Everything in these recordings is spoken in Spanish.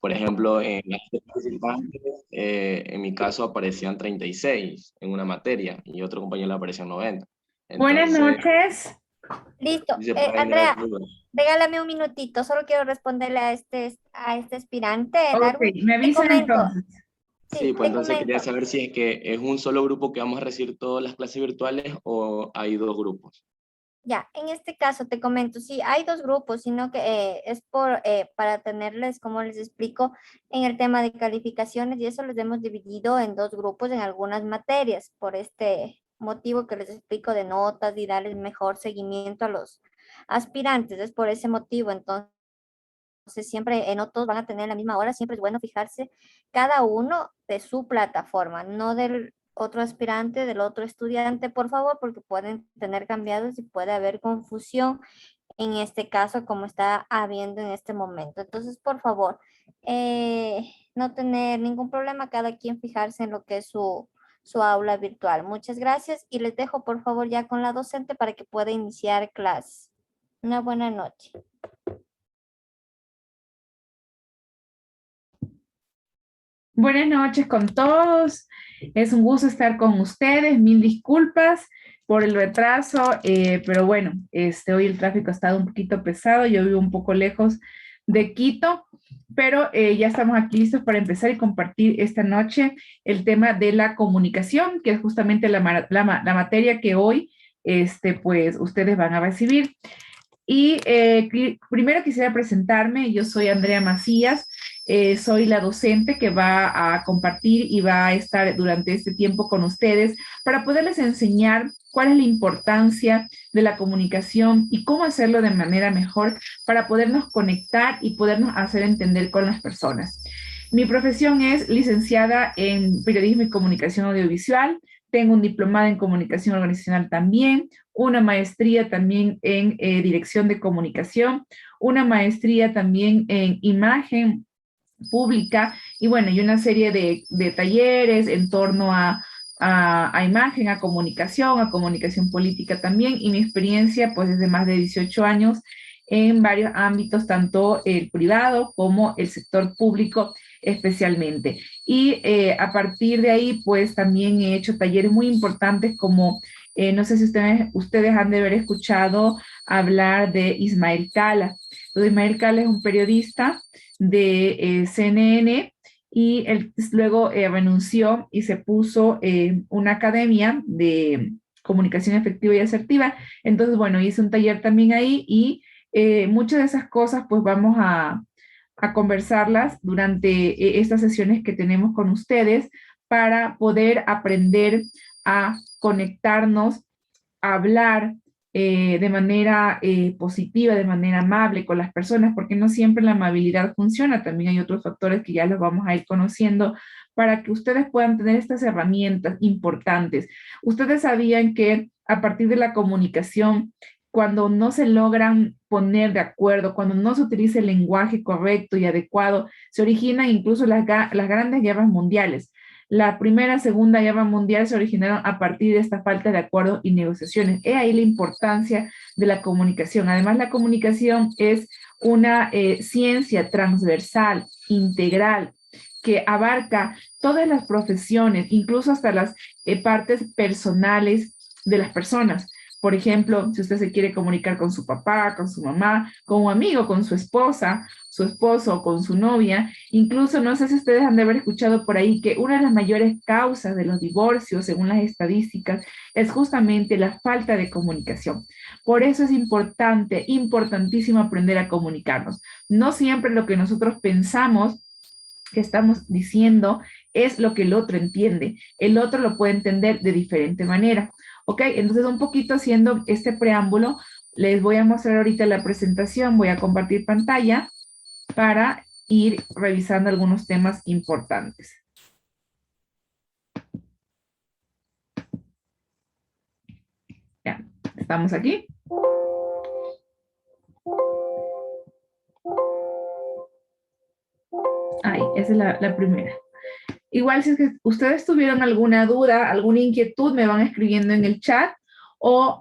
Por ejemplo, en las participantes, en mi caso aparecían 36 en una materia y otro compañero le aparecían 90. Buenas Entonces, noches. Listo. sí se puede generar Andrea, dudas. regálame un minutito. Solo quiero responderle a este aspirante, Ok, Darwin. me Te avisan comento. entonces. Sí, Sí, pues te entonces quería comento. saber si es que es un solo grupo que vamos a recibir todas las clases virtuales o hay dos grupos. Ya, en este caso te comento, sí, hay dos grupos, sino que es para tenerles, como les explico, en el tema de calificaciones y eso los hemos dividido en dos grupos en algunas materias, por este motivo que les explico de notas y darles mejor seguimiento a los aspirantes, es por ese motivo, entonces siempre, no todos van a tener la misma hora, siempre es bueno fijarse cada uno de su plataforma, no del otro aspirante, del otro estudiante, por favor, porque pueden tener cambiados y puede haber confusión en este caso, como está habiendo en este momento. Entonces, por favor, no tener ningún problema, cada quien fijarse en lo que es su aula virtual. Muchas gracias y les dejo, por favor, ya con la docente para que pueda iniciar clases. Una buena noche. Buenas noches con todos. Es un gusto estar con ustedes. Mil disculpas por el retraso, pero bueno, hoy el tráfico ha estado un poquito pesado. Yo vivo un poco lejos de Quito, pero ya estamos aquí listos para empezar y compartir esta noche el tema de la comunicación, que es justamente la materia que hoy, pues, ustedes van a recibir. Y primero quisiera presentarme, yo soy Andrea Macías, soy la docente que va a compartir y va a estar durante este tiempo con ustedes para poderles enseñar cuál es la importancia de la comunicación y cómo hacerlo de manera mejor para podernos conectar y podernos hacer entender con las personas. Mi profesión es licenciada en periodismo y comunicación audiovisual, tengo un diplomado en comunicación organizacional también, una maestría también en dirección de comunicación, una maestría también en imagen pública y bueno, y una serie de talleres en torno a imagen, a comunicación política también y mi experiencia pues es de más de 18 años en varios ámbitos, tanto el privado como el sector público especialmente. Y a partir de ahí pues también he hecho talleres muy importantes como no sé si ustedes han de haber escuchado hablar de Ismael Cala. Entonces, Ismael Cala es un periodista de CNN y él luego renunció y se puso una academia de comunicación efectiva y asertiva. Entonces, bueno, hice un taller también ahí y muchas de esas cosas pues vamos a conversarlas durante estas sesiones que tenemos con ustedes para poder aprender a conectarnos, a hablar de manera positiva, de manera amable con las personas, porque no siempre la amabilidad funciona, también hay otros factores que ya los vamos a ir conociendo para que ustedes puedan tener estas herramientas importantes. Ustedes sabían que a partir de la comunicación, cuando no se logran poner de acuerdo, cuando no se utiliza el lenguaje correcto y adecuado, se originan incluso las grandes guerras mundiales. La primera, segunda guerra mundial se originaron a partir de esta falta de acuerdos y negociaciones. Es ahí la importancia de la comunicación. Además, la comunicación es una ciencia transversal, integral, que abarca todas las profesiones, incluso hasta las partes personales de las personas. Por ejemplo, si usted se quiere comunicar con su papá, con su mamá, con un amigo, con su esposa, su esposo, con su novia, incluso no sé si ustedes han de haber escuchado por ahí que una de las mayores causas de los divorcios, según las estadísticas, es justamente la falta de comunicación. Por eso es importante, importantísimo aprender a comunicarnos. No siempre lo que nosotros pensamos que estamos diciendo es lo que el otro entiende. El otro lo puede entender de diferente manera. ¿Ok? Entonces, un poquito haciendo este preámbulo, les voy a mostrar ahorita la presentación, voy a compartir pantalla para ir revisando algunos temas importantes. Ya, estamos aquí. Ahí, esa es la primera. Igual si es que ustedes tuvieron alguna duda, alguna inquietud, me van escribiendo en el chat o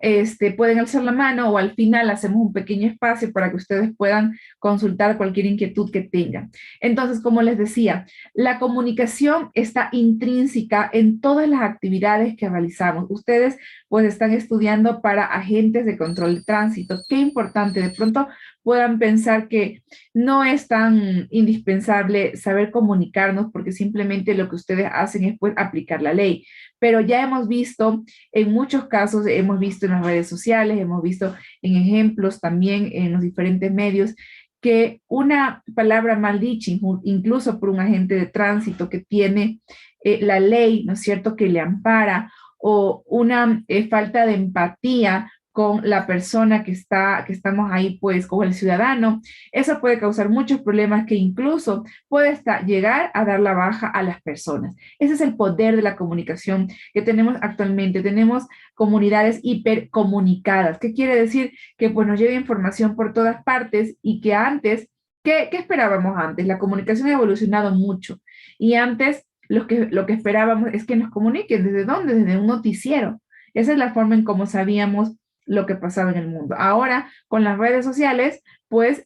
pueden alzar la mano o al final hacemos un pequeño espacio para que ustedes puedan consultar cualquier inquietud que tengan. Entonces, como les decía, la comunicación está intrínseca en todas las actividades que realizamos. Ustedes pues están estudiando para agentes de control de tránsito. Qué importante, de pronto puedan pensar que no es tan indispensable saber comunicarnos porque simplemente lo que ustedes hacen es pues aplicar la ley. Pero ya hemos visto en muchos casos, hemos visto en las redes sociales, hemos visto en ejemplos también en los diferentes medios, que una palabra mal dicha, incluso por un agente de tránsito que tiene la ley, ¿no es cierto?, que le ampara, o una falta de empatía con la persona que estamos ahí, pues, con el ciudadano, eso puede causar muchos problemas que incluso puede llegar a dar la baja a las personas. Ese es el poder de la comunicación que tenemos actualmente. Tenemos comunidades hipercomunicadas. ¿Qué quiere decir? Que pues nos llega información por todas partes y que antes, ¿qué esperábamos antes? La comunicación ha evolucionado mucho y antes lo que esperábamos es que nos comuniquen. ¿Desde dónde? Desde un noticiero. Esa es la forma en cómo sabíamos lo que pasaba en el mundo. Ahora, con las redes sociales, pues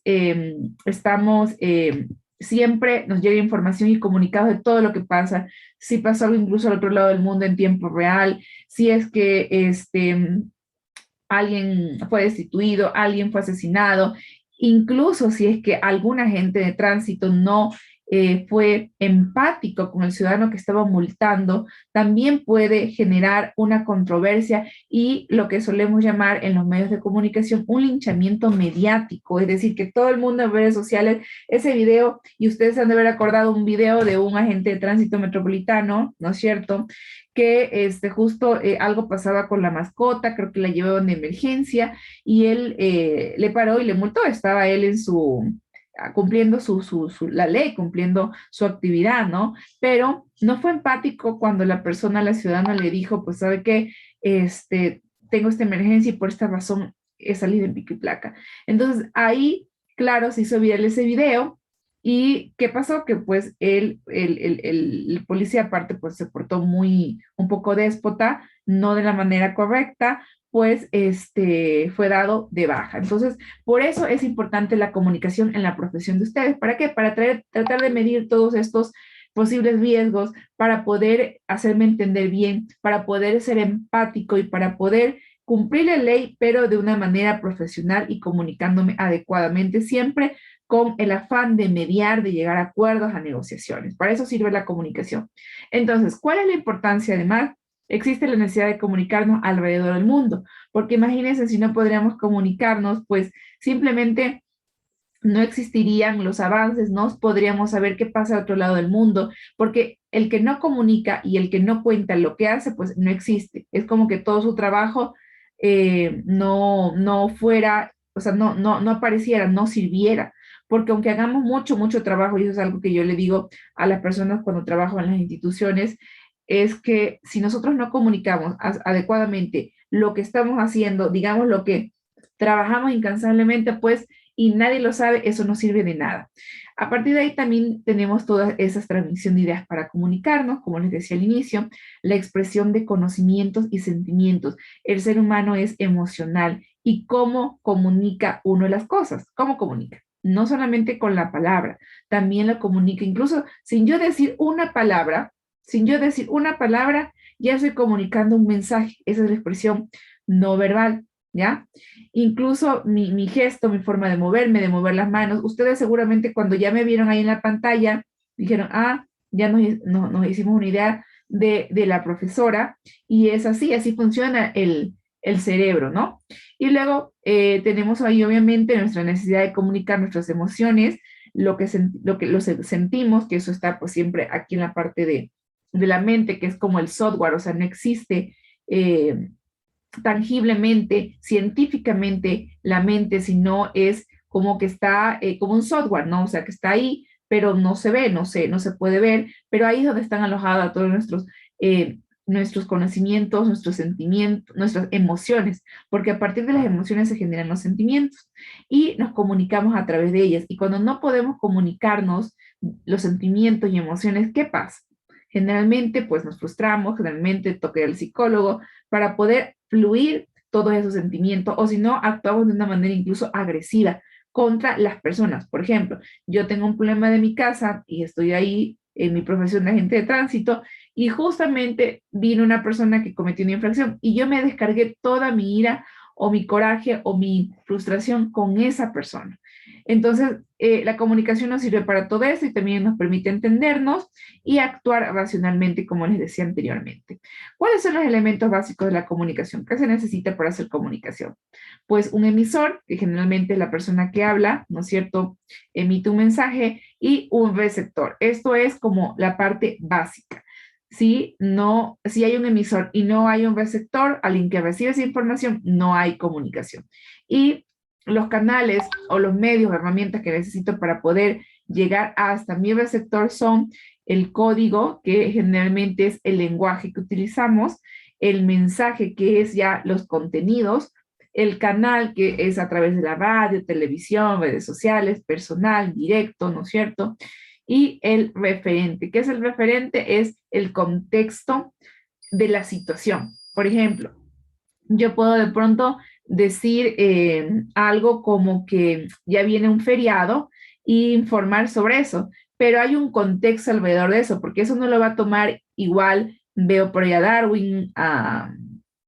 estamos, siempre nos llega información y comunicados de todo lo que pasa, si pasa algo incluso al otro lado del mundo en tiempo real, si es que alguien fue destituido, alguien fue asesinado, incluso si es que algún agente de tránsito no fue empático con el ciudadano que estaba multando, también puede generar una controversia y lo que solemos llamar en los medios de comunicación un linchamiento mediático, es decir, que todo el mundo en redes sociales, ese video, y ustedes han de haber acordado un video de un agente de tránsito metropolitano, ¿no es cierto?, que justo algo pasaba con la mascota, creo que la llevaban de emergencia y él le paró y le multó, estaba él en cumpliendo la ley, cumpliendo su actividad, ¿no? Pero no fue empático cuando la persona, la ciudadana le dijo, pues, ¿sabe qué? Tengo esta emergencia y por esta razón he salido en pico y placa. Entonces, ahí, claro, se hizo viral ese video. ¿Y qué pasó? Que pues el policía aparte pues se portó un poco déspota, no de la manera correcta, pues fue dado de baja. Entonces, por eso es importante la comunicación en la profesión de ustedes. ¿Para qué? Para tratar de medir todos estos posibles riesgos, para poder hacerme entender bien, para poder ser empático y para poder cumplir la ley, pero de una manera profesional y comunicándome adecuadamente, siempre con el afán de mediar, de llegar a acuerdos, a negociaciones. Para eso sirve la comunicación. Entonces, ¿cuál es la importancia? Además, existe la necesidad de comunicarnos alrededor del mundo, porque imagínense si no podríamos comunicarnos, pues simplemente no existirían los avances, no podríamos saber qué pasa al otro lado del mundo, porque el que no comunica y el que no cuenta lo que hace, pues no existe. Es como que todo su trabajo no fuera, o sea, no apareciera, no sirviera porque aunque hagamos mucho trabajo, y eso es algo que yo le digo a las personas cuando trabajo en las instituciones, es que si nosotros no comunicamos adecuadamente lo que estamos haciendo, digamos lo que trabajamos incansablemente, pues, y nadie lo sabe, eso no sirve de nada. A partir de ahí también tenemos todas esas transmisión de ideas para comunicarnos, como les decía al inicio, la expresión de conocimientos y sentimientos. El ser humano es emocional y cómo comunica uno las cosas, cómo comunica. No solamente con la palabra, también lo comunica, incluso sin yo decir una palabra, ya estoy comunicando un mensaje, esa es la expresión no verbal, ¿ya? Incluso mi gesto, mi forma de moverme, de mover las manos, ustedes seguramente cuando ya me vieron ahí en la pantalla, dijeron, ya nos hicimos una idea de la profesora, y es así funciona el cerebro, ¿no? Y luego tenemos ahí obviamente nuestra necesidad de comunicar nuestras emociones, lo que sentimos, que eso está pues siempre aquí en la parte de la mente, que es como el software, o sea, no existe tangiblemente, científicamente la mente, sino es como que está como un software, ¿no? O sea, que está ahí, pero no se ve, no se puede ver, pero ahí es donde están alojados todos nuestros conocimientos, nuestros sentimientos, nuestras emociones, porque a partir de las emociones se generan los sentimientos y nos comunicamos a través de ellas. Y cuando no podemos comunicarnos los sentimientos y emociones, ¿qué pasa? Generalmente, pues nos frustramos, generalmente toca ir al psicólogo para poder fluir todos esos sentimientos, o si no, actuamos de una manera incluso agresiva contra las personas. Por ejemplo, yo tengo un problema de mi casa y estoy ahí en mi profesión de agente de tránsito y justamente vino una persona que cometió una infracción y yo me descargué toda mi ira o mi coraje o mi frustración con esa persona. Entonces, la comunicación nos sirve para todo eso y también nos permite entendernos y actuar racionalmente, como les decía anteriormente. ¿Cuáles son los elementos básicos de la comunicación? ¿Qué se necesita para hacer comunicación? Pues un emisor, que generalmente es la persona que habla, ¿no es cierto?, emite un mensaje, y un receptor. Esto es como la parte básica. Si hay un emisor y no hay un receptor, alguien que recibe esa información, no hay comunicación. Y los canales o los medios, herramientas que necesito para poder llegar hasta mi receptor son el código, que generalmente es el lenguaje que utilizamos, el mensaje, que es ya los contenidos, el canal, que es a través de la radio, televisión, redes sociales, personal, directo, ¿no es cierto? Y el referente. ¿Qué es el referente? Es el contexto de la situación. Por ejemplo, yo puedo de pronto decir algo como que ya viene un feriado e informar sobre eso, pero hay un contexto alrededor de eso, porque eso no lo va a tomar igual, veo por allá Darwin, a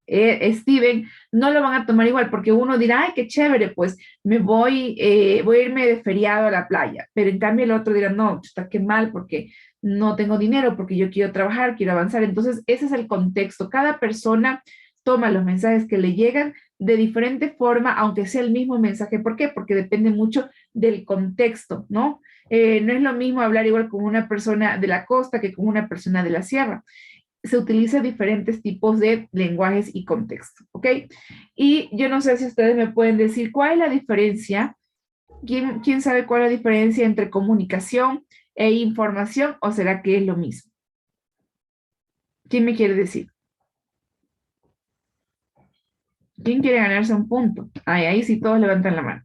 Steven, no lo van a tomar igual, porque uno dirá, ay, qué chévere, pues voy a irme de feriado a la playa, pero en cambio el otro dirá, no, está qué mal, porque no tengo dinero, porque yo quiero trabajar, quiero avanzar. Entonces, ese es el contexto. Cada persona toma los mensajes que le llegan de diferente forma, aunque sea el mismo mensaje. ¿Por qué? Porque depende mucho del contexto, ¿no? No es lo mismo hablar igual con una persona de la costa que con una persona de la sierra. Se utilizan diferentes tipos de lenguajes y contexto, ¿ok? Y yo no sé si ustedes me pueden decir cuál es la diferencia. ¿Quién sabe cuál es la diferencia entre comunicación e información, o será que es lo mismo? ¿Quién me quiere decir? ¿Quién quiere ganarse un punto? Ahí sí todos levantan la mano.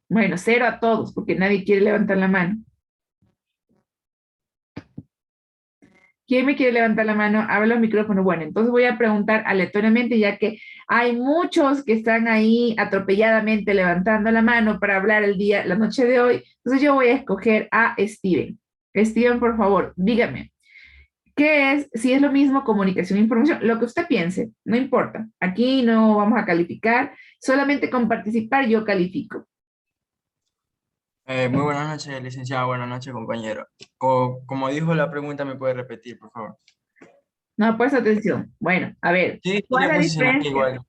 Bueno, 0 a todos, porque nadie quiere levantar la mano. ¿Quién me quiere levantar la mano? Habla el micrófono. Bueno, entonces voy a preguntar aleatoriamente, ya que hay muchos que están ahí atropelladamente levantando la mano para hablar la noche de hoy. Entonces yo voy a escoger a Steven. Steven, por favor, dígame. ¿Qué es? Si es lo mismo comunicación e información, lo que usted piense, no importa. Aquí no vamos a calificar, solamente con participar yo califico. Muy buenas noches, licenciada. Buenas noches, compañero. Como dijo la pregunta, ¿me puede repetir, por favor? No, pues atención. Bueno, a ver, Sí, ¿cuál es quería la posicionar diferencia? igual.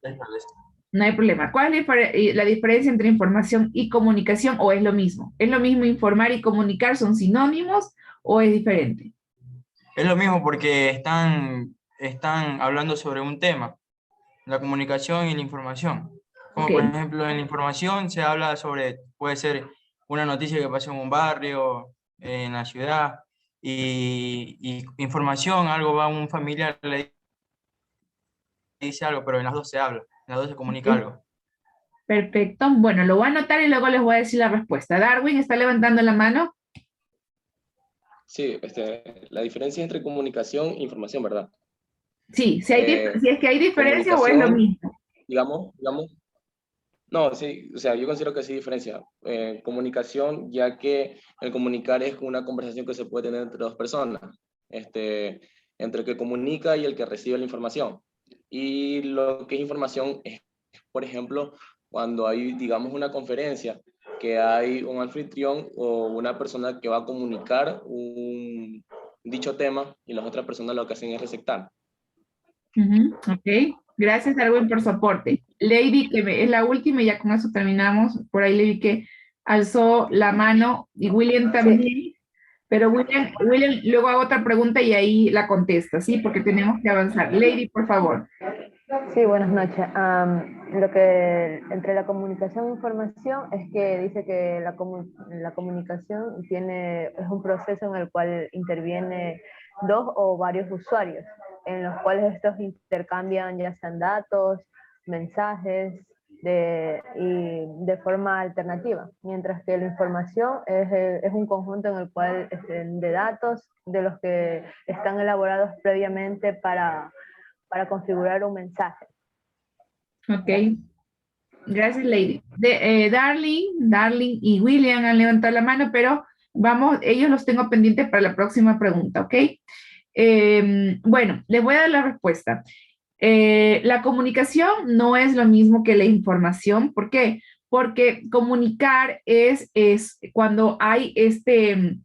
No hay problema. ¿Cuál es la diferencia entre información y comunicación, o es lo mismo? ¿Es lo mismo informar y comunicar? ¿Son sinónimos o es diferente? Es lo mismo porque están hablando sobre un tema, la comunicación y la información. Ok, Como por ejemplo, en la información se habla sobre, puede ser una noticia que pasó en un barrio, en la ciudad, y información, algo va a un familiar, le dice algo, pero en las dos se habla, en las dos se comunica ok, algo. perfecto. Bueno, lo voy a anotar y luego les voy a decir la respuesta. Darwin está levantando la mano. Sí, la diferencia entre comunicación e información, ¿verdad? Sí, si es que hay diferencia o es lo Comunicación, mismo. digamos, no, sí, o sea, yo considero que sí diferencia. Comunicación, ya que el comunicar es una conversación que se puede tener entre dos personas, entre el que comunica y el que recibe la información. Y lo que es información es, por ejemplo, cuando hay, digamos, una conferencia, que hay un anfitrión o una persona que va a comunicar un dicho tema y las otras personas lo que hacen es receptar. Ok, gracias Darwin por su aporte. Lady, es la última y ya con eso terminamos. Por ahí le vi que alzó la mano y William Sí, también, pero William luego hago otra pregunta y ahí la contesta, ¿sí? Porque tenemos que avanzar. Lady, por favor. sí, buenas noches. Lo que entre la comunicación e información es que dice que la comunicación es un proceso en el cual interviene dos o varios usuarios, en los cuales estos intercambian ya sean datos, mensajes, y de forma alternativa, mientras que la información es un conjunto en el cual de datos de los que están elaborados previamente para configurar un mensaje. Ok. Gracias, Lady. Darling y William han levantado la mano, pero vamos, ellos los tengo pendientes para la próxima pregunta, ¿ok? Bueno, les voy a dar la respuesta. La comunicación no es lo mismo que la información. ¿Por qué? Porque comunicar es cuando hay este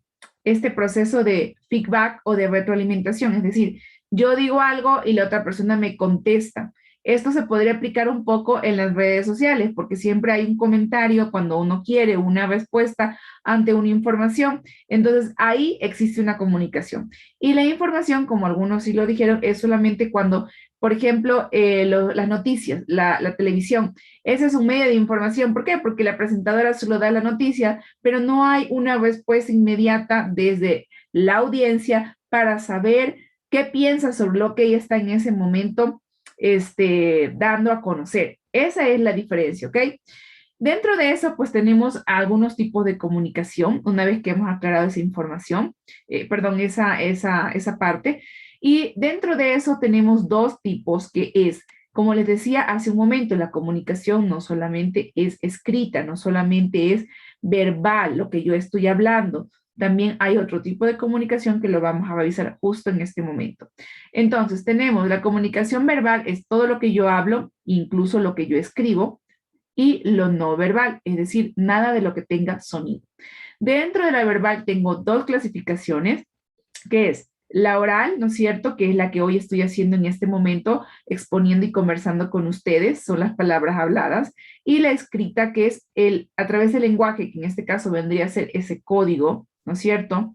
proceso de feedback o de retroalimentación. Es decir, yo digo algo y la otra persona me contesta. Esto se podría aplicar un poco en las redes sociales, porque siempre hay un comentario cuando uno quiere una respuesta ante una información. Entonces, ahí existe una comunicación. Y la información, como algunos sí lo dijeron, es solamente cuando, por ejemplo, las noticias, la televisión. Ese es un medio de información. ¿Por qué? Porque la presentadora solo da la noticia, pero no hay una respuesta inmediata desde la audiencia para saber qué piensa sobre lo que ella está en ese momento dando a conocer. Esa es la diferencia, ¿ok? Dentro de eso, pues tenemos algunos tipos de comunicación, una vez que hemos aclarado esa información, perdón, esa parte. Y dentro de eso tenemos dos tipos, que es, como les decía hace un momento, la comunicación no solamente es escrita, no solamente es verbal, lo que yo estoy hablando. También hay otro tipo de comunicación que lo vamos a revisar justo en este momento. Entonces, tenemos la comunicación verbal, es todo lo que yo hablo, incluso lo que yo escribo, y lo no verbal, es decir, nada de lo que tenga sonido. Dentro de la verbal tengo dos clasificaciones, que es la oral, ¿no es cierto?, que es la que hoy estoy haciendo en este momento, exponiendo y conversando con ustedes, son las palabras habladas, y la escrita, que es a través del lenguaje, que en este caso vendría a ser ese código, ¿no es cierto?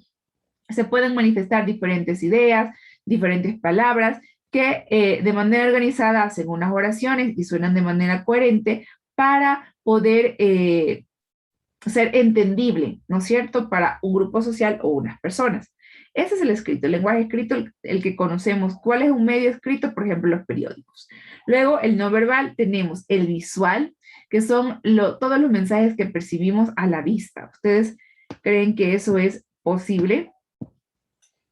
Se pueden manifestar diferentes ideas, diferentes palabras, que de manera organizada hacen unas oraciones y suenan de manera coherente para poder ser entendible, ¿no es cierto?, para un grupo social o unas personas. Ese es el escrito, el lenguaje escrito, el que conocemos. ¿Cuál es un medio escrito? Por ejemplo, los periódicos. Luego, el no verbal, tenemos el visual, que son todos los mensajes que percibimos a la vista. ¿Ustedes creen que eso es posible?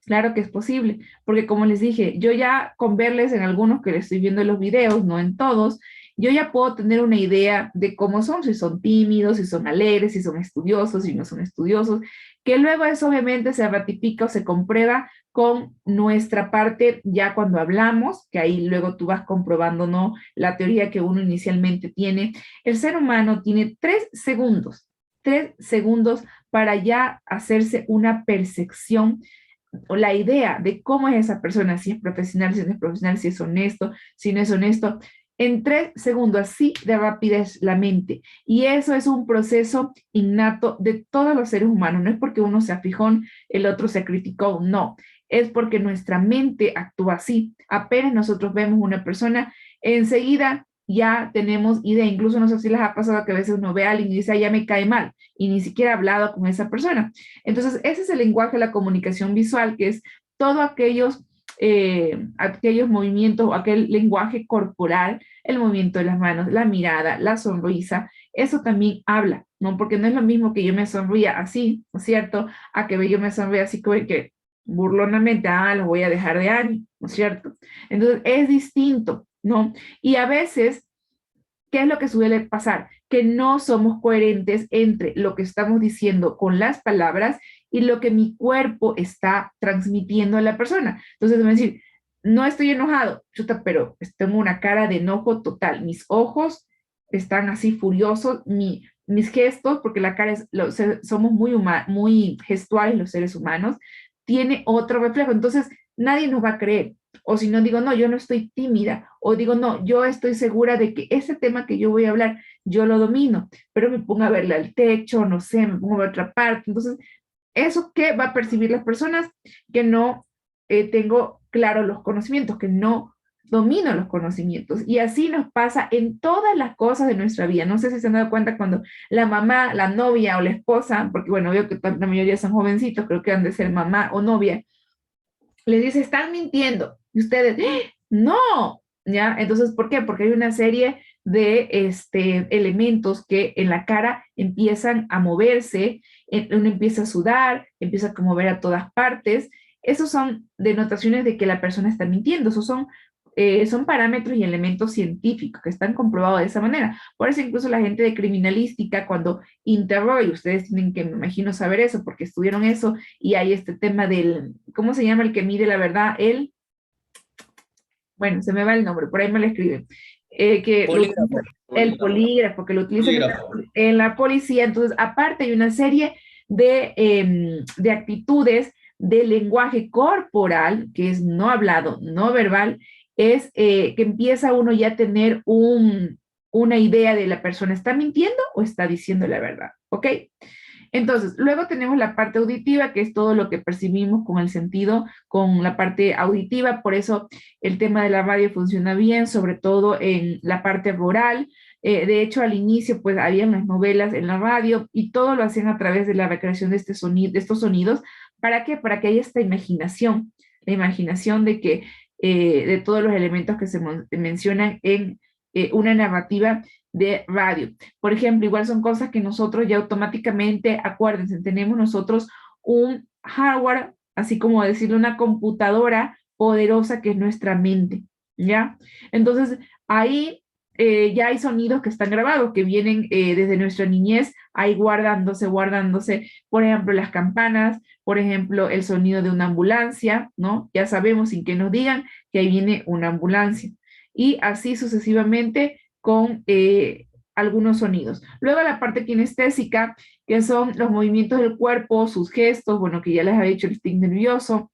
Claro que es posible, porque como les dije, yo ya con verles en algunos que les estoy viendo en los videos, no en todos, yo ya puedo tener una idea de cómo son, si son tímidos, si son alegres, si son estudiosos, si no son estudiosos, que luego eso obviamente se ratifica o se comprueba con nuestra parte ya cuando hablamos, que ahí luego tú vas comprobando, ¿no?, la teoría que uno inicialmente tiene. El ser humano tiene 3 segundos para ya hacerse una percepción o la idea de cómo es esa persona, si es profesional, si no es profesional, si es honesto, si no es honesto, en 3 segundos, así de rápida es la mente. Y eso es un proceso innato de todos los seres humanos. No es porque uno sea fijón, el otro se criticó, no. Es porque nuestra mente actúa así. Apenas nosotros vemos una persona, enseguida ya tenemos idea. Incluso no sé si les ha pasado que a veces uno ve a alguien y dice, ya me cae mal, y ni siquiera ha hablado con esa persona. Entonces, ese es el lenguaje de la comunicación visual, que es todos aquellos movimientos o aquel lenguaje corporal, el movimiento de las manos, la mirada, la sonrisa, eso también habla, ¿no? Porque no es lo mismo que yo me sonría así, ¿no es cierto?, a que yo me sonría así como que burlonamente, lo voy a dejar de ánimo, ¿no es cierto? Entonces, es distinto, ¿no? Y a veces, ¿qué es lo que suele pasar? Que no somos coherentes entre lo que estamos diciendo con las palabras y lo que mi cuerpo está transmitiendo a la persona. Entonces, me va a decir, no estoy enojado, chuta, pero tengo una cara de enojo total. Mis ojos están así furiosos, mis gestos, porque la cara es, somos muy gestuales los seres humanos, tiene otro reflejo. Entonces, nadie nos va a creer. O si no digo, no, yo no estoy tímida, o digo, no, yo estoy segura de que ese tema que yo voy a hablar, yo lo domino, pero me pongo a verle al techo, no sé, me pongo a ver otra parte. Entonces, ¿eso qué va a percibir las personas? Que no tengo claro los conocimientos, que no domino los conocimientos. Y así nos pasa en todas las cosas de nuestra vida. No sé si se han dado cuenta cuando la mamá, la novia o la esposa, porque bueno, veo que la mayoría son jovencitos, creo que han de ser mamá o novia, les dice, están mintiendo. Y ustedes, no, ¿ya? Entonces, ¿por qué? Porque hay una serie de elementos que en la cara empiezan a moverse, uno empieza a sudar, empieza a mover a todas partes. Esos son denotaciones de que la persona está mintiendo. Esos son son parámetros y elementos científicos que están comprobados de esa manera. Por eso incluso la gente de criminalística cuando interroga, y ustedes tienen que, me imagino, saber eso porque estudiaron eso, y hay este tema del, ¿cómo se llama el que mide la verdad? Bueno, se me va el nombre, por ahí me lo escriben. Polígrafo. El polígrafo, que lo utilizan Polígrafo. en la policía. Entonces, aparte hay una serie de actitudes de lenguaje corporal, que es no hablado, no verbal, es que empieza uno ya a tener una idea de la persona, ¿está mintiendo o está diciendo la verdad? ¿Ok? Entonces, luego tenemos la parte auditiva, que es todo lo que percibimos con el sentido, con la parte auditiva, por eso el tema de la radio funciona bien, sobre todo en la parte rural. De hecho, al inicio, pues, habían las novelas en la radio y todo lo hacían a través de la recreación de, de estos sonidos. ¿Para qué? Para que haya esta imaginación, la imaginación de todos los elementos que se mencionan en una narrativa de radio. Por ejemplo, igual son cosas que nosotros ya automáticamente, acuérdense, tenemos nosotros un hardware, así como decirle una computadora poderosa que es nuestra mente, ¿ya? Entonces, ahí ya hay sonidos que están grabados, que vienen desde nuestra niñez, ahí guardándose, por ejemplo, las campanas, por ejemplo, el sonido de una ambulancia, ¿no? Ya sabemos sin que nos digan que ahí viene una ambulancia. Y así sucesivamente con algunos sonidos. Luego la parte kinestésica, que son los movimientos del cuerpo, sus gestos, bueno, que ya les había dicho el tic nervioso.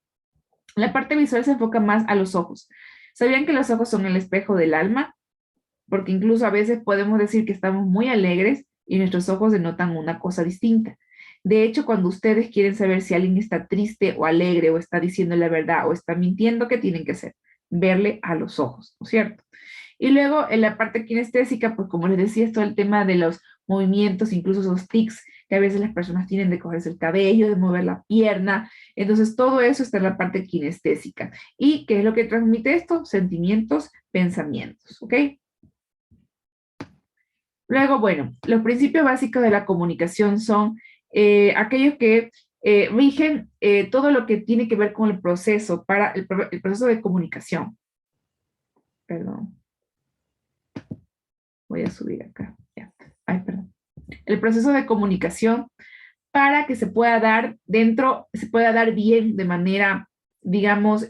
La parte visual se enfoca más a los ojos. ¿Sabían que los ojos son el espejo del alma? Porque incluso a veces podemos decir que estamos muy alegres y nuestros ojos denotan una cosa distinta. De hecho, cuando ustedes quieren saber si alguien está triste o alegre o está diciendo la verdad o está mintiendo, ¿qué tienen que hacer? Verle a los ojos, ¿no es cierto? Y luego en la parte kinestésica, pues como les decía, es todo el tema de los movimientos, incluso esos tics que a veces las personas tienen de cogerse el cabello, de mover la pierna. Entonces todo eso está en la parte kinestésica. ¿Y qué es lo que transmite esto? Sentimientos, pensamientos, ¿ok? Luego, bueno, los principios básicos de la comunicación son aquellos que rigen todo lo que tiene que ver con el proceso, para el proceso de comunicación. Perdón. Voy a subir acá. Ya. Ay, perdón. El proceso de comunicación para que se pueda dar bien de manera, digamos,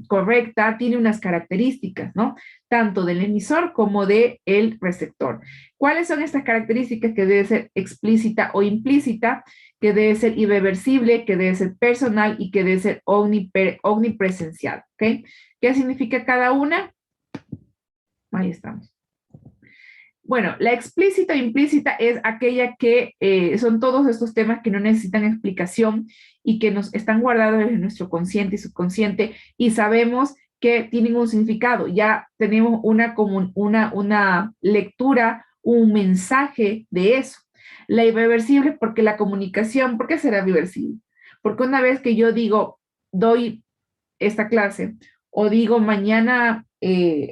correcta, tiene unas características, ¿no? Tanto del emisor como del receptor. ¿Cuáles son estas características? Que debe ser explícita o implícita, que debe ser irreversible, que debe ser personal y que debe ser omnipresencial, ¿ok? ¿Qué significa cada una? Ahí estamos. Bueno, la explícita e implícita es aquella que son todos estos temas que no necesitan explicación y que nos están guardados en nuestro consciente y subconsciente y sabemos que tienen un significado. Ya tenemos una lectura, un mensaje de eso. La irreversible, porque la comunicación, ¿por qué será reversible? Porque una vez que yo digo, doy esta clase, o digo mañana,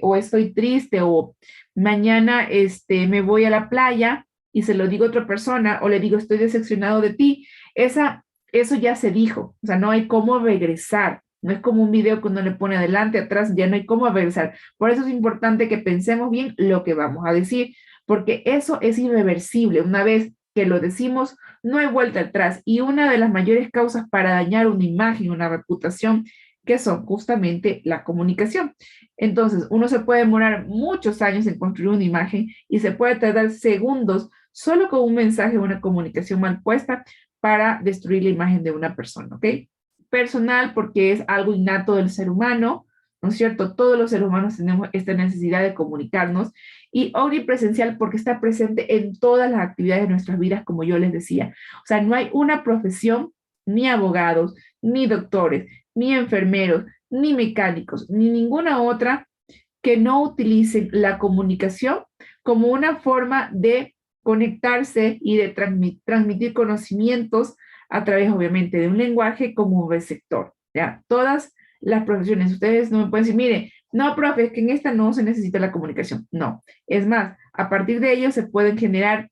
o estoy triste, o mañana me voy a la playa y se lo digo a otra persona, o le digo estoy decepcionado de ti, eso ya se dijo, o sea, no hay cómo regresar, no es como un video que uno le pone adelante, atrás, ya no hay cómo regresar. Por eso es importante que pensemos bien lo que vamos a decir, porque eso es irreversible. Una vez que lo decimos, no hay vuelta atrás. Y una de las mayores causas para dañar una imagen, una reputación, que son justamente la comunicación. Entonces, uno se puede demorar muchos años en construir una imagen y se puede tardar segundos solo con un mensaje o una comunicación mal puesta para destruir la imagen de una persona, ¿ok? Personal, porque es algo innato del ser humano, ¿no es cierto? Todos los seres humanos tenemos esta necesidad de comunicarnos. Y omnipresencial, porque está presente en todas las actividades de nuestras vidas, como yo les decía. O sea, no hay una profesión, ni abogados, ni doctores, ni enfermeros, ni mecánicos, ni ninguna otra que no utilicen la comunicación como una forma de conectarse y de transmitir conocimientos a través, obviamente, de un lenguaje como un receptor. ¿Ya? Todas las profesiones, ustedes no me pueden decir, mire, no, profe, es que en esta no se necesita la comunicación. No, es más, a partir de ello se pueden generar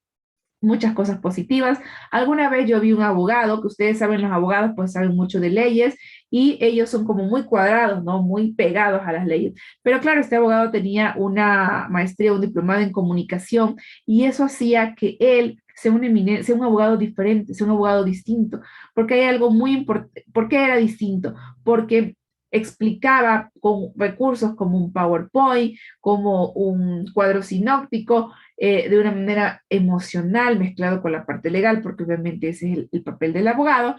muchas cosas positivas. Alguna vez yo vi un abogado, que ustedes saben, los abogados pues saben mucho de leyes y ellos son como muy cuadrados, ¿no? Muy pegados a las leyes. Pero claro, este abogado tenía una maestría, un diplomado en comunicación y eso hacía que él sea un abogado diferente, sea un abogado distinto, porque hay algo muy importante. ¿Por qué era distinto? Porque explicaba con recursos como un PowerPoint, como un cuadro sinóptico, de una manera emocional mezclado con la parte legal, porque obviamente ese es el papel del abogado,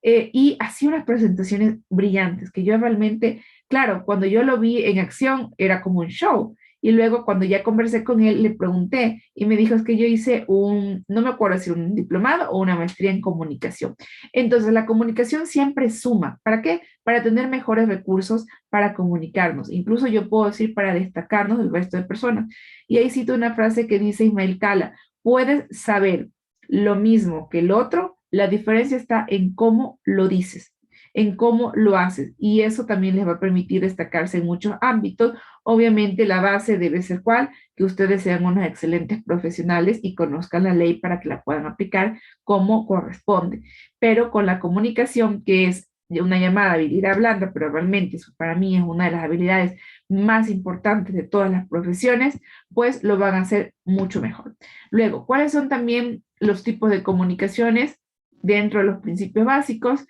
y hacía unas presentaciones brillantes que yo realmente, claro, cuando yo lo vi en acción era como un show. Y luego cuando ya conversé con él, le pregunté y me dijo, es que yo hice no me acuerdo si un diplomado o una maestría en comunicación. Entonces, la comunicación siempre suma. ¿Para qué? Para tener mejores recursos para comunicarnos. Incluso yo puedo decir para destacarnos del resto de personas. Y ahí cito una frase que dice Ismael Cala, puedes saber lo mismo que el otro, la diferencia está en cómo lo dices, en cómo lo haces. Y eso también les va a permitir destacarse en muchos ámbitos. Obviamente la base debe ser cuál, que ustedes sean unos excelentes profesionales y conozcan la ley para que la puedan aplicar como corresponde. Pero con la comunicación, que es una llamada habilidad blanda, pero realmente eso para mí es una de las habilidades más importantes de todas las profesiones, pues lo van a hacer mucho mejor. Luego, ¿cuáles son también los tipos de comunicaciones dentro de los principios básicos?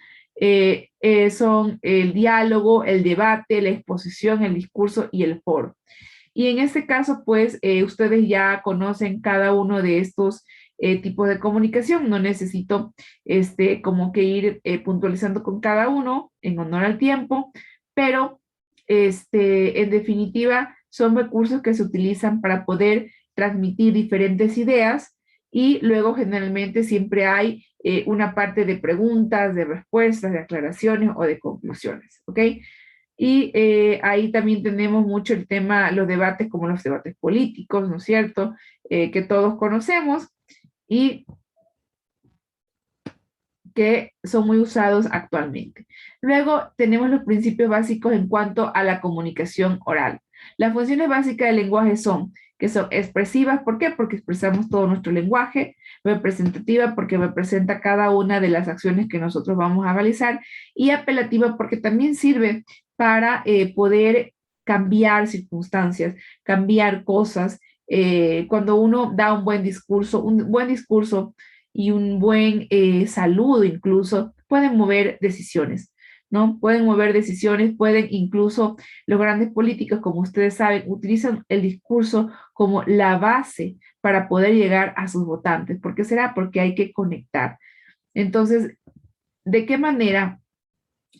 Son el diálogo, el debate, la exposición, el discurso y el foro. Y en este caso, pues, ustedes ya conocen cada uno de estos tipos de comunicación. No necesito como que ir puntualizando con cada uno en honor al tiempo, pero en definitiva son recursos que se utilizan para poder transmitir diferentes ideas y luego generalmente siempre hay una parte de preguntas, de respuestas, de aclaraciones o de conclusiones, ¿ok? Y ahí también tenemos mucho el tema, los debates como los debates políticos, ¿no es cierto? Que todos conocemos y que son muy usados actualmente. Luego tenemos los principios básicos en cuanto a la comunicación oral. Las funciones básicas del lenguaje son que son expresivas, ¿por qué? Porque expresamos todo nuestro lenguaje, representativa porque representa cada una de las acciones que nosotros vamos a realizar y apelativa porque también sirve para poder cambiar circunstancias, cambiar cosas. Cuando uno da un buen discurso y un buen saludo incluso, pueden mover decisiones, ¿no? Pueden mover decisiones, pueden incluso, los grandes políticos, como ustedes saben, utilizan el discurso como la base para poder llegar a sus votantes. ¿Por qué será? Porque hay que conectar. Entonces, ¿de qué manera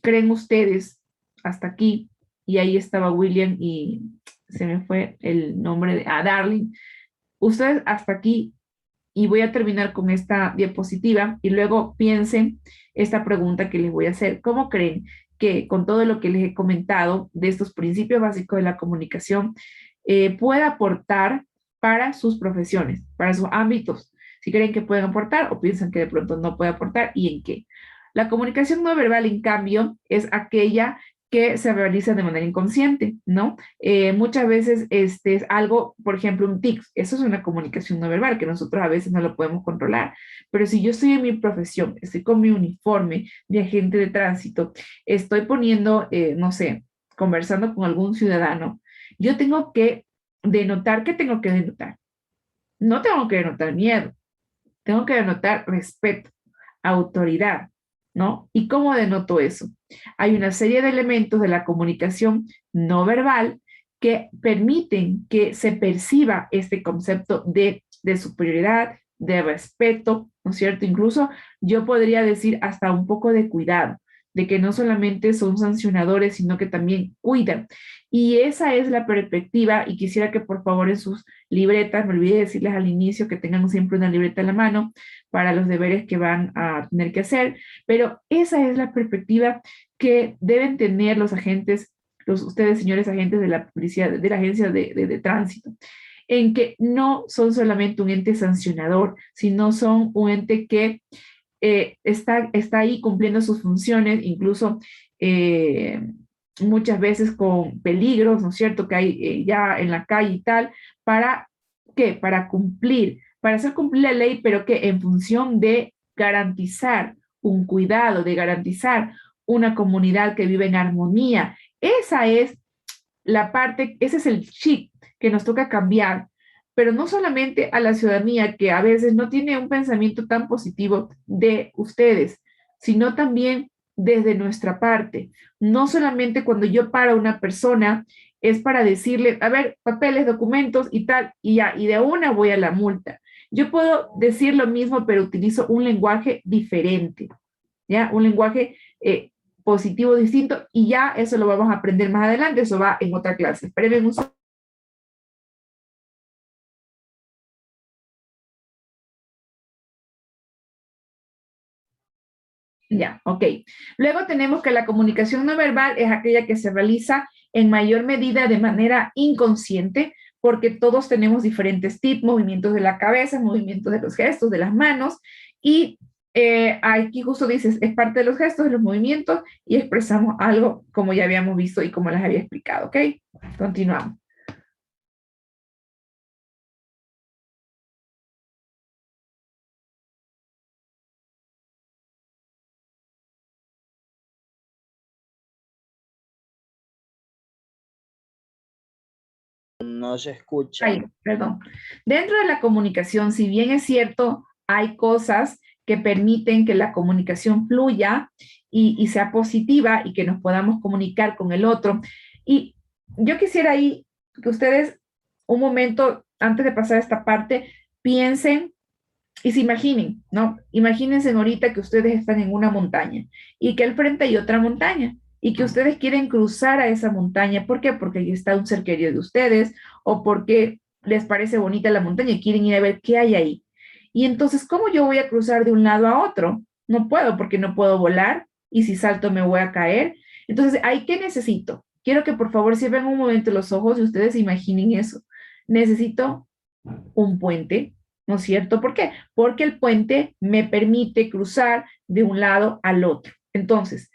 creen ustedes hasta aquí? Y ahí estaba William y se me fue el nombre de Darling. Ustedes hasta aquí, y voy a terminar con esta diapositiva y luego piensen esta pregunta que les voy a hacer. ¿Cómo creen que con todo lo que les he comentado de estos principios básicos de la comunicación pueda aportar para sus profesiones, para sus ámbitos? Si creen que pueden aportar o piensan que de pronto no puede aportar y en qué. La comunicación no verbal, en cambio, es aquella que se realiza de manera inconsciente, ¿no? Muchas veces es algo, por ejemplo, un tic, eso es una comunicación no verbal que nosotros a veces no lo podemos controlar, pero si yo estoy en mi profesión, estoy con mi uniforme de agente de tránsito, estoy poniendo, no sé, conversando con algún ciudadano, yo tengo que denotar, ¿qué tengo que denotar? No tengo que denotar miedo, tengo que denotar respeto, autoridad, ¿no? ¿Y cómo denoto eso? Hay una serie de elementos de la comunicación no verbal que permiten que se perciba este concepto de superioridad, de respeto, ¿no es cierto? Incluso yo podría decir hasta un poco de cuidado, de que no solamente son sancionadores, sino que también cuidan. Y esa es la perspectiva, y quisiera que por favor en sus libretas, me olvidé decirles al inicio que tengan siempre una libreta en la mano para los deberes que van a tener que hacer, pero esa es la perspectiva que deben tener los agentes, ustedes señores agentes de la policía, de la agencia de tránsito, en que no son solamente un ente sancionador, sino son un ente que está ahí cumpliendo sus funciones, incluso muchas veces con peligros, ¿no es cierto?, que hay ya en la calle y tal, ¿para qué? Para cumplir para hacer cumplir la ley, pero que en función de garantizar un cuidado, de garantizar una comunidad que vive en armonía. Esa es la parte, ese es el chip que nos toca cambiar, pero no solamente a la ciudadanía que a veces no tiene un pensamiento tan positivo de ustedes, sino también desde nuestra parte. No solamente cuando yo paro a una persona es para decirle, a ver, papeles, documentos y tal, y ya, y de una voy a la multa. Yo puedo decir lo mismo, pero utilizo un lenguaje diferente, ¿ya? Un lenguaje positivo distinto, y ya eso lo vamos a aprender más adelante, eso va en otra clase. Espérenme un segundo. Ya, ok. Luego tenemos que la comunicación no verbal es aquella que se realiza en mayor medida de manera inconsciente, porque todos tenemos diferentes tipos, movimientos de la cabeza, movimientos de los gestos, de las manos, y aquí justo dices, es parte de los gestos, de los movimientos, y expresamos algo como ya habíamos visto y como les había explicado, ¿ok? Continuamos. No se escucha. Ay, perdón. Dentro de la comunicación, si bien es cierto, hay cosas que permiten que la comunicación fluya y sea positiva y que nos podamos comunicar con el otro. Y yo quisiera ahí que ustedes, un momento, antes de pasar a esta parte, piensen y se imaginen, ¿no? Imagínense ahorita que ustedes están en una montaña y que al frente hay otra montaña y que ustedes quieren cruzar a esa montaña. ¿Por qué? Porque ahí está un ser querido de ustedes o porque les parece bonita la montaña y quieren ir a ver qué hay ahí. Y entonces, ¿cómo yo voy a cruzar de un lado a otro? No puedo porque no puedo volar y si salto me voy a caer. Entonces, ¿ahí qué necesito? Quiero que por favor cierren un momento los ojos y ustedes imaginen eso. Necesito un puente, ¿no es cierto? ¿Por qué? Porque el puente me permite cruzar de un lado al otro. Entonces,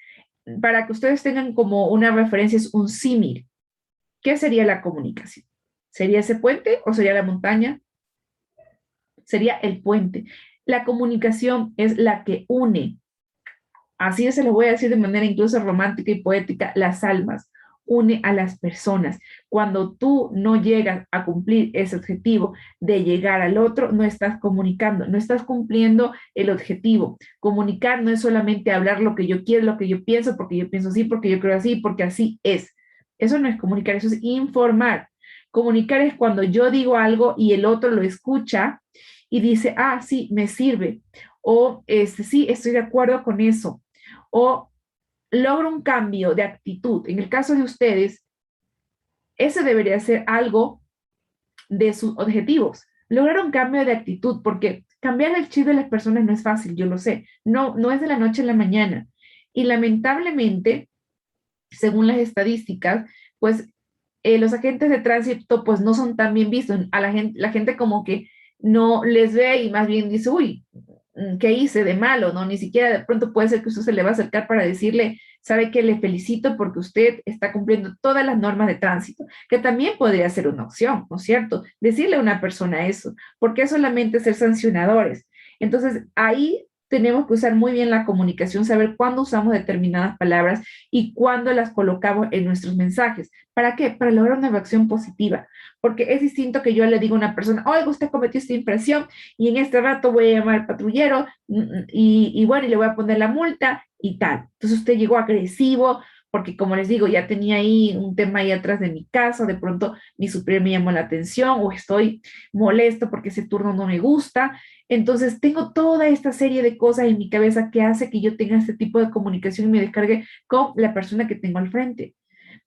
para que ustedes tengan como una referencia, es un símil. ¿Qué sería la comunicación? ¿Sería ese puente o sería la montaña? Sería el puente. La comunicación es la que une, así se lo voy a decir de manera incluso romántica y poética, las almas, une a las personas. Cuando tú no llegas a cumplir ese objetivo de llegar al otro, no estás comunicando, no estás cumpliendo el objetivo. Comunicar no es solamente hablar lo que yo quiero, lo que yo pienso, porque yo pienso así, porque yo creo así, porque así es. Eso no es comunicar, eso es informar. Comunicar es cuando yo digo algo y el otro lo escucha y dice, ah, sí, me sirve. O sí, estoy de acuerdo con eso. O logra un cambio de actitud. En el caso de ustedes, ese debería ser algo de sus objetivos. Lograr un cambio de actitud, porque cambiar el chip de las personas no es fácil, yo lo sé. No, no es de la noche a la mañana. Y lamentablemente, según las estadísticas, pues los agentes de tránsito pues no son tan bien vistos. A la gente como que no les ve y más bien dice, uy, ¿qué hice de malo? ¿No? Ni siquiera de pronto puede ser que usted se le va a acercar para decirle, sabe que le felicito porque usted está cumpliendo todas las normas de tránsito, que también podría ser una opción, ¿no es cierto? Decirle a una persona eso, porque solamente ser sancionadores. Entonces, ahí tenemos que usar muy bien la comunicación, saber cuándo usamos determinadas palabras y cuándo las colocamos en nuestros mensajes. ¿Para qué? Para lograr una reacción positiva. Porque es distinto que yo le diga a una persona, oiga, usted cometió esta infracción y en este rato voy a llamar al patrullero y bueno, y le voy a poner la multa y tal. Entonces usted llegó agresivo, porque como les digo, ya tenía ahí un tema ahí atrás de mi casa, de pronto mi superior me llamó la atención o estoy molesto porque ese turno no me gusta. Entonces tengo toda esta serie de cosas en mi cabeza que hace que yo tenga este tipo de comunicación y me descargue con la persona que tengo al frente.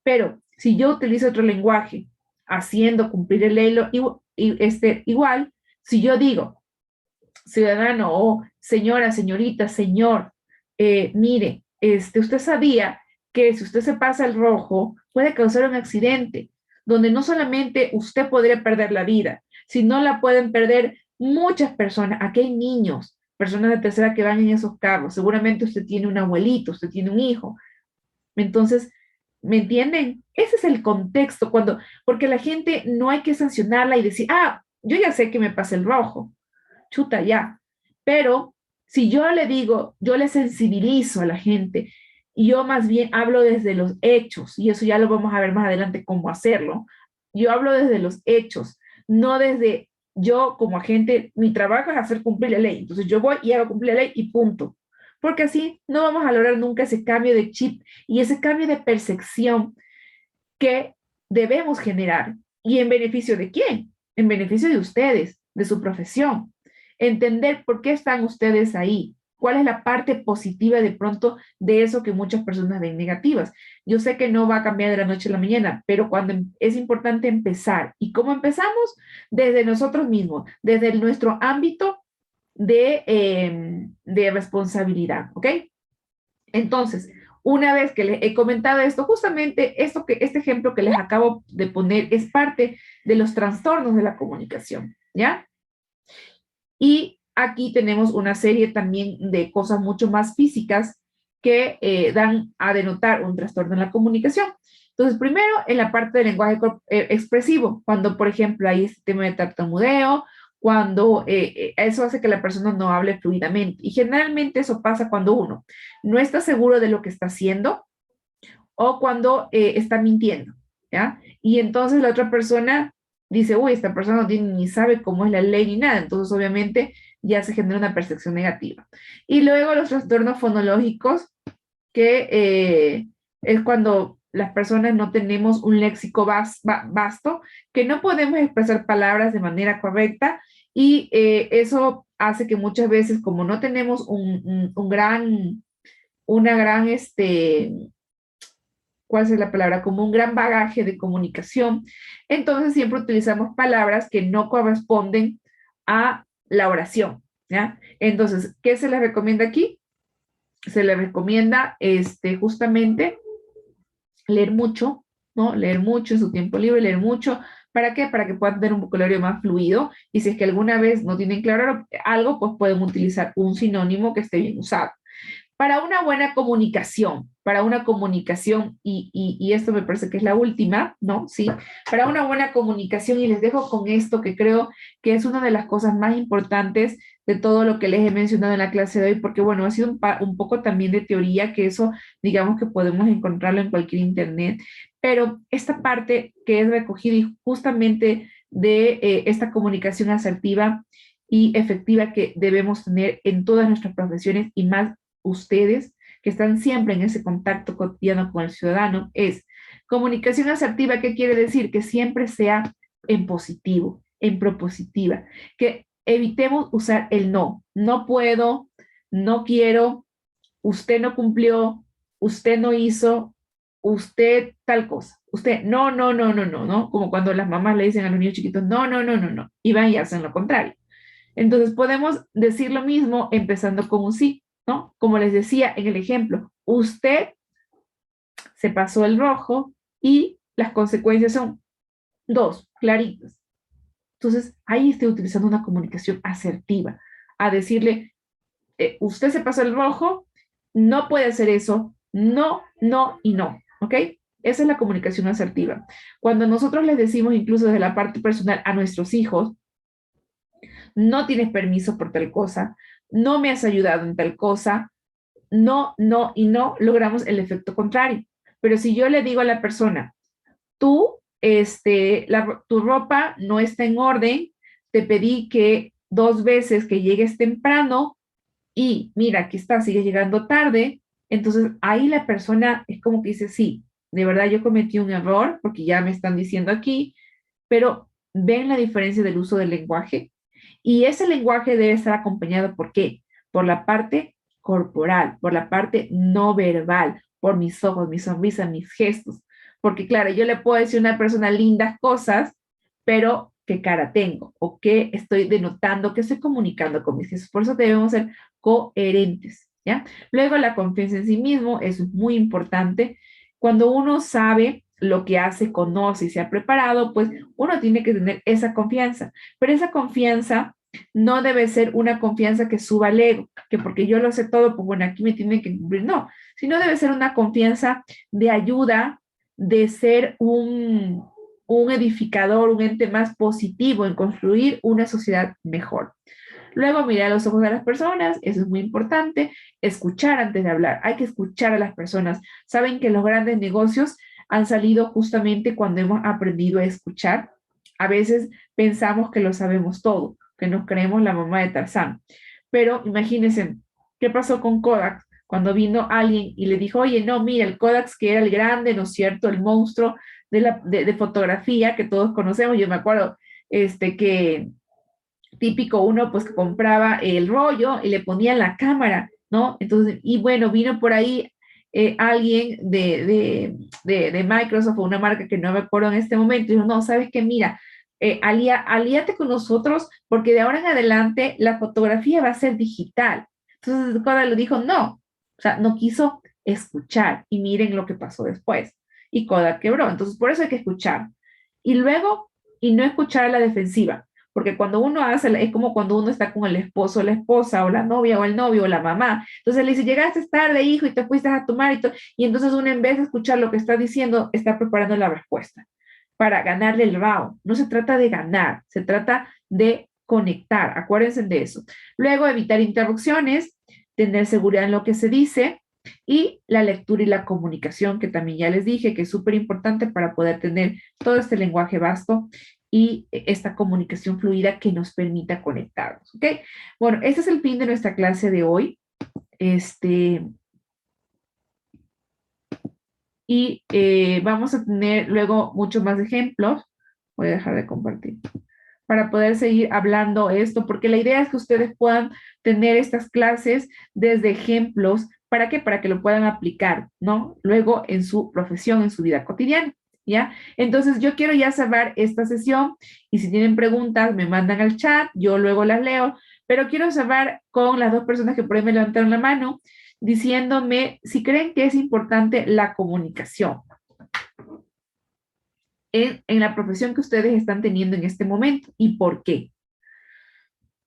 Pero si yo utilizo otro lenguaje, haciendo cumplir el ley, igual, si yo digo, ciudadano o señora, señorita, señor, mire, usted sabía que si usted se pasa el rojo puede causar un accidente donde no solamente usted podría perder la vida, sino la pueden perder muchas personas. Aquí hay niños, personas de tercera que van en esos carros. Seguramente usted tiene un abuelito, usted tiene un hijo. Entonces, ¿me entienden? Ese es el contexto, porque la gente no hay que sancionarla y decir, ah, yo ya sé que me pasa el rojo. chuta, ya. Pero si yo le digo, yo le sensibilizo a la gente, y yo más bien hablo desde los hechos, y eso ya lo vamos a ver más adelante cómo hacerlo. Yo hablo desde los hechos, no desde yo como agente, mi trabajo es hacer cumplir la ley. Entonces yo voy y hago cumplir la ley y punto. Porque así no vamos a lograr nunca ese cambio de chip y ese cambio de percepción que debemos generar. ¿Y en beneficio de quién? En beneficio de ustedes, de su profesión. Entender por qué están ustedes ahí. ¿Cuál es la parte positiva de pronto de eso que muchas personas ven negativas? Yo sé que no va a cambiar de la noche a la mañana, pero cuando es importante empezar. ¿Y cómo empezamos? Desde nosotros mismos, desde nuestro ámbito de responsabilidad, ¿ok? Entonces, una vez que les he comentado esto, justamente este ejemplo que les acabo de poner es parte de los trastornos de la comunicación, ¿ya? Y aquí tenemos una serie también de cosas mucho más físicas que dan a denotar un trastorno en la comunicación. Entonces, primero, en la parte del lenguaje expresivo, cuando, por ejemplo, hay este tema de tartamudeo, cuando eso hace que la persona no hable fluidamente. Y generalmente eso pasa cuando uno no está seguro de lo que está haciendo o cuando está mintiendo, ¿ya? Y entonces la otra persona dice, uy, esta persona no tiene, ni sabe cómo es la ley ni nada. Entonces, obviamente, ya se genera una percepción negativa. Y luego los trastornos fonológicos, que es cuando las personas no tenemos un léxico vasto, que no podemos expresar palabras de manera correcta y eso hace que muchas veces, como no tenemos una gran, ¿cuál es la palabra? Como un gran bagaje de comunicación, entonces siempre utilizamos palabras que no corresponden a la oración, ¿ya? Entonces, ¿qué se les recomienda aquí? Se les recomienda justamente leer mucho, ¿no? Leer mucho en su tiempo libre, leer mucho. ¿Para qué? Para que puedan tener un vocabulario más fluido y si es que alguna vez no tienen claro algo, pues pueden utilizar un sinónimo que esté bien usado. Para una comunicación, y esto me parece que es la última, ¿no? Sí, para una buena comunicación, y les dejo con esto que creo que es una de las cosas más importantes de todo lo que les he mencionado en la clase de hoy, porque bueno, ha sido un poco también de teoría, que eso digamos que podemos encontrarlo en cualquier internet, pero esta parte que es recogida y justamente de esta comunicación asertiva y efectiva que debemos tener en todas nuestras profesiones y más ustedes que están siempre en ese contacto cotidiano con el ciudadano, es comunicación asertiva. ¿Qué quiere decir? Que siempre sea en positivo, en propositiva, que evitemos usar el no, no puedo, no quiero, usted no cumplió, usted no hizo, usted tal cosa, usted no, no, no, no, no, no, como cuando las mamás le dicen a los niños chiquitos, no, no, no, no, no, y van y hacen lo contrario. Entonces podemos decir lo mismo empezando con un sí, ¿no? Como les decía en el ejemplo, usted se pasó el rojo y las consecuencias son dos, claritas. Entonces, ahí estoy utilizando una comunicación asertiva, a decirle, usted se pasó el rojo, no puede hacer eso, no, no y no, ¿ok? Esa es la comunicación asertiva. Cuando nosotros les decimos, incluso desde la parte personal, a nuestros hijos, no tienes permiso por tal cosa, no me has ayudado en tal cosa, no, no y no, logramos el efecto contrario. Pero si yo le digo a la persona, tú, tu ropa no está en orden, te pedí que 2 veces que llegues temprano y mira, aquí está, sigues llegando tarde, entonces ahí la persona es como que dice, sí, de verdad yo cometí un error porque ya me están diciendo aquí, pero ven la diferencia del uso del lenguaje y ese lenguaje debe estar acompañado, ¿por qué? Por la parte corporal, por la parte no verbal, por mis ojos, mi sonrisa, mis gestos. Porque claro, yo le puedo decir a una persona lindas cosas, pero ¿qué cara tengo? ¿O qué estoy denotando? ¿Qué estoy comunicando con mis gestos? Por eso debemos ser coherentes, ¿ya? Luego la confianza en sí mismo, eso es muy importante. Cuando uno sabe lo que hace, conoce y se ha preparado, pues uno tiene que tener esa confianza. Pero esa confianza no debe ser una confianza que suba al ego, que porque yo lo sé todo, pues bueno, aquí me tienen que cumplir. No, sino debe ser una confianza de ayuda, de ser un edificador, un ente más positivo en construir una sociedad mejor. Luego, mirar a los ojos de las personas, eso es muy importante. Escuchar antes de hablar, hay que escuchar a las personas. Saben que los grandes negocios han salido justamente cuando hemos aprendido a escuchar. A veces pensamos que lo sabemos todo, que nos creemos la mamá de Tarzán. Pero imagínense, ¿qué pasó con Kodak? Cuando vino alguien y le dijo, oye, no, mira, el Kodak que era el grande, ¿no es cierto? El monstruo de fotografía que todos conocemos. Yo me acuerdo que típico uno pues que compraba el rollo y le ponía la cámara, ¿no? Entonces, y bueno, vino por ahí alguien de Microsoft o una marca que no me acuerdo en este momento y dijo, no, ¿sabes qué? Mira, alíate con nosotros porque de ahora en adelante la fotografía va a ser digital. Entonces, Kodak le dijo, no, o sea, no quiso escuchar y miren lo que pasó después. Y Kodak quebró. Entonces, por eso hay que escuchar. Y luego, y no escuchar a la defensiva. Porque cuando uno hace, es como cuando uno está con el esposo, la esposa, o la novia, o el novio, o la mamá. Entonces le dice, llegaste tarde, hijo, y te fuiste a tomar, y entonces uno en vez de escuchar lo que está diciendo, está preparando la respuesta para ganarle el round. No se trata de ganar, se trata de conectar. Acuérdense de eso. Luego, evitar interrupciones, tener seguridad en lo que se dice, y la lectura y la comunicación, que también ya les dije que es súper importante para poder tener todo este lenguaje vasto y esta comunicación fluida que nos permita conectarnos, ¿ok? Bueno, este es el fin de nuestra clase de hoy. Vamos a tener luego muchos más ejemplos. Voy a dejar de compartir para poder seguir hablando esto, porque la idea es que ustedes puedan tener estas clases desde ejemplos. ¿Para qué? Para que lo puedan aplicar, ¿no? Luego en su profesión, en su vida cotidiana. ¿Ya? Entonces yo quiero ya cerrar esta sesión y si tienen preguntas me mandan al chat, yo luego las leo, pero quiero cerrar con las dos personas que por ahí me levantaron la mano diciéndome si creen que es importante la comunicación en la profesión que ustedes están teniendo en este momento y por qué.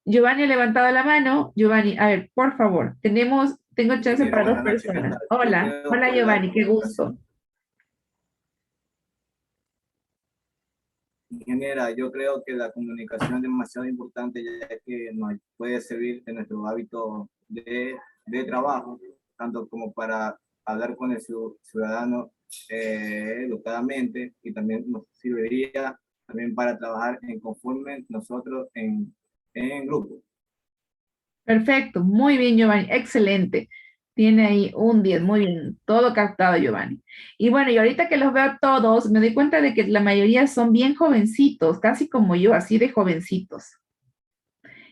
Giovanni ha levantado la mano. Giovanni, a ver, por favor, tengo chance para dos personas. Hola, hola Giovanni, qué gusto. Ingeniera, yo creo que la comunicación es demasiado importante ya que nos puede servir en nuestro hábito de trabajo, tanto como para hablar con el ciudadano educadamente y también nos serviría también para trabajar en conforme nosotros en grupo. Perfecto, muy bien Giovanni, excelente. Tiene ahí un 10, muy bien, todo captado Giovanni. Y bueno, y ahorita que los veo a todos, me doy cuenta de que la mayoría son bien jovencitos, casi como yo, así de jovencitos.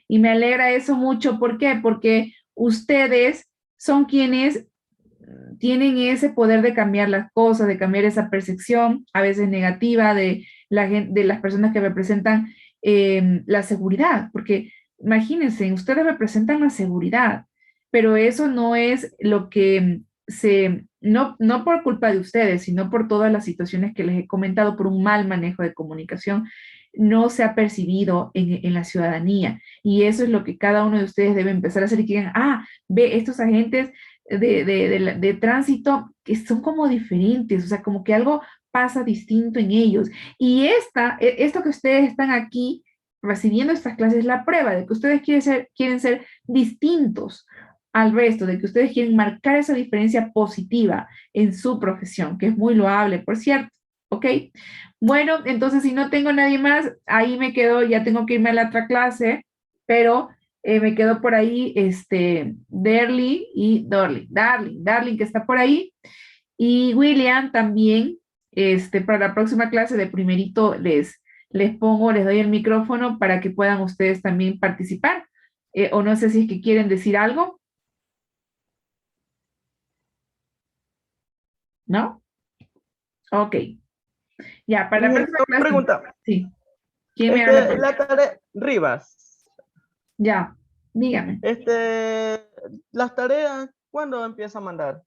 Y me alegra eso mucho, ¿por qué? Porque ustedes son quienes tienen ese poder de cambiar las cosas, de cambiar esa percepción, a veces negativa, de las personas que representan la seguridad, porque imagínense, ustedes representan la seguridad, pero eso no es lo que no por culpa de ustedes, sino por todas las situaciones que les he comentado, por un mal manejo de comunicación, no se ha percibido en la ciudadanía. Y eso es lo que cada uno de ustedes debe empezar a hacer y que digan, ve, estos agentes de tránsito que son como diferentes, o sea, como que algo pasa distinto en ellos. Y esto que ustedes están aquí recibiendo estas clases es la prueba de que ustedes quieren ser distintos al resto, de que ustedes quieren marcar esa diferencia positiva en su profesión, que es muy loable, por cierto, ¿ok? Bueno, entonces si no tengo nadie más, ahí me quedo, ya tengo que irme a la otra clase, pero me quedó por ahí Darling y Darling, que está por ahí, y William también, para la próxima clase de primerito les doy el micrófono para que puedan ustedes también participar, o no sé si es que quieren decir algo. ¿No? Ok. Ya, para la próxima clase. Pregunta. Sí. ¿Quién me habla? La tarea, Rivas. Ya, dígame. Las tareas, ¿cuándo empieza a mandar?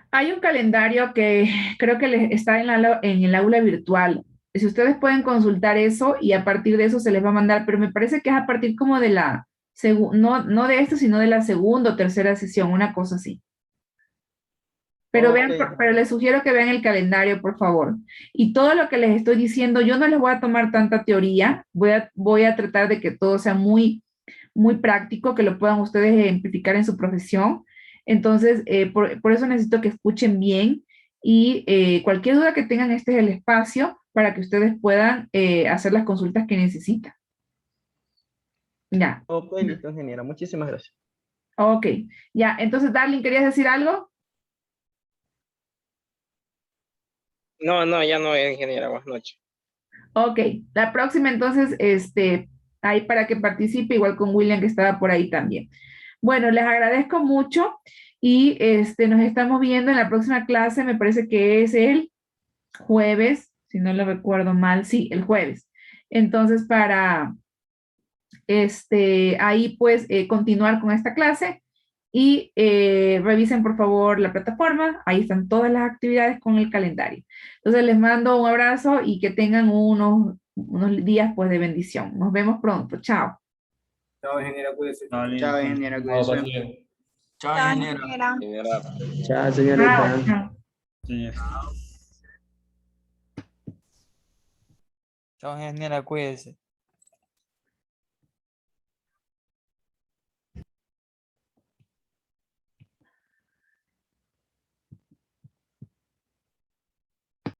Hay un calendario que creo que está en el aula virtual. Si ustedes pueden consultar eso y a partir de eso se les va a mandar, pero me parece que es a partir como de la, no de esto, sino de la segunda o tercera sesión, una cosa así. Pero vean, Ok. pero les sugiero que vean el calendario, por favor. Y todo lo que les estoy diciendo, yo no les voy a tomar tanta teoría, voy a tratar de que todo sea muy práctico, que lo puedan ustedes ejemplificar en su profesión. Entonces, por eso necesito que escuchen bien y cualquier duda que tengan, este es el espacio para que ustedes puedan hacer las consultas que necesitan. Ya, Ok, listo, ingeniera. Muchísimas gracias. ok. Ya, entonces, Darling, ¿querías decir algo? No, no, ya no, ingeniera, buenas noches. Ok, la próxima entonces, ahí para que participe, igual con William que estaba por ahí también. Bueno, les agradezco mucho y nos estamos viendo en la próxima clase, me parece que es el jueves, si no lo recuerdo mal, sí, el jueves. Entonces, para ahí pues continuar con esta clase y revisen por favor la plataforma, ahí están todas las actividades con el calendario. Entonces les mando un abrazo y que tengan unos días pues de bendición. Nos vemos pronto, chao. Chao, ingeniera, cuídese. Chao, ingeniera, No, cuídese. Basilio. Chao, Chao, ingeniero. ingeniera. Ingeniera. Chao, Chao, señorita. chao. Chao, ingeniera, cuídese.